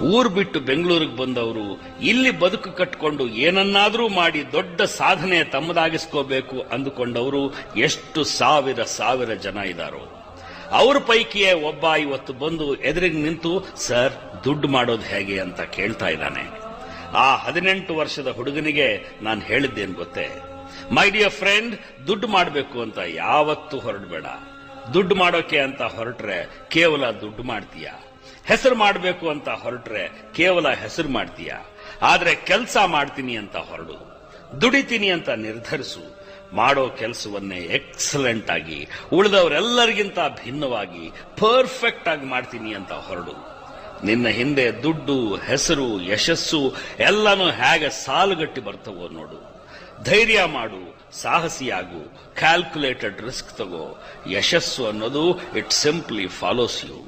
ಊರ್ ಬಿಟ್ಟು ಬೆಂಗಳೂರಿಗೆ ಬಂದವರು ಇಲ್ಲಿ ಬದುಕು ಕಟ್ಟಿಕೊಂಡು ಏನನ್ನಾದ್ರೂ ಮಾಡಿ ದೊಡ್ಡ ಸಾಧನೆ ತಮ್ಮದಾಗಿಸ್ಕೋಬೇಕು ಅಂದುಕೊಂಡವರು ಎಷ್ಟು ಸಾವಿರ ಜನ ಇದ್ದಾರೋ. ಅವ್ರ ಪೈಕಿಯೇ ಒಬ್ಬ ಇವತ್ತು ಬಂದು ಎದುರಿಗೆ ನಿಂತು ಸರ್ ದುಡ್ಡು ಮಾಡೋದು ಹೇಗೆ ಅಂತ ಕೇಳ್ತಾ ಇದ್ದಾನೆ. ಆ 18 ವರ್ಷದ ಹುಡುಗನಿಗೆ ನಾನು ಹೇಳಿದ್ದೇನು ಗೊತ್ತೇ, ಮೈ ಡಿಯರ್ ಫ್ರೆಂಡ್, ದುಡ್ಡು ಮಾಡಬೇಕು ಅಂತ ಯಾವತ್ತೂ ಹೊರಡಬೇಡ. ದುಡ್ಡು ಮಾಡೋಕೆ ಅಂತ ಹೊರಟ್ರೆ ಕೇವಲ ದುಡ್ಡು ಮಾಡ್ತೀಯ. ಹೆಸರು ಮಾಡಬೇಕು ಅಂತ ಹೊರಟ್ರೆ ಕೇವಲ ಹೆಸರು ಮಾಡ್ತೀಯ. ಆದ್ರೆ ಕೆಲಸ ಮಾಡ್ತೀನಿ ಅಂತ ಹೊರಡು, ದುಡಿತೀನಿ ಅಂತ ನಿರ್ಧರಿಸು. ಮಾಡೋ ಕೆಲಸವನ್ನೇ ಎಕ್ಸಲೆಂಟ್ ಆಗಿ, ಉಳಿದವರೆಲ್ಲರಿಗಿಂತ ಭಿನ್ನವಾಗಿ ಪರ್ಫೆಕ್ಟ್ ಆಗಿ ಮಾಡ್ತೀನಿ ಅಂತ ಹೊರಡು. ನಿನ್ನ ಹಿಂದೆ ದುಡ್ಡು, ಹೆಸರು, ಯಶಸ್ಸು ಎಲ್ಲನೂ ಹೇಗೆ ಸಾಲುಗಟ್ಟಿ ಬರ್ತವೋ ನೋಡು. ಧೈರ್ಯ ಮಾಡು, ಸಾಹಸಿಯಾಗು, ಕ್ಯಾಲ್ಕುಲೇಟೆಡ್ ರಿಸ್ಕ್ ತಗೋ. ಯಶಸ್ಸು ಅನ್ನೋದು ಇಟ್ ಸಿಂಪ್ಲಿ ಫಾಲೋಸ್ ಯು.